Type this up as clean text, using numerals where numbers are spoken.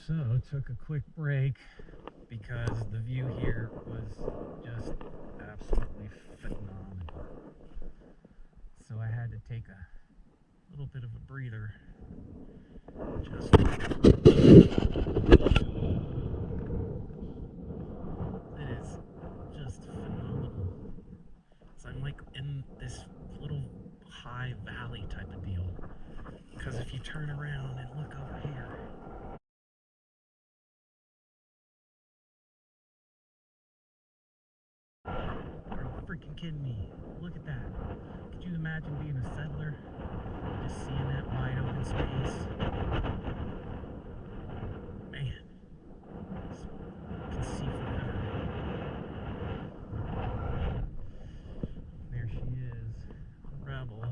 So, took a quick break because the view here was just absolutely phenomenal. So I had to take a little bit of a breather. Just it is just phenomenal. So I'm like in this little high valley type of deal. Because if you turn around and look over here, are you freaking kidding me? Look at that. Could you imagine being a settler? Just seeing that wide open space. Man, you can see forever. There she is, Rebel.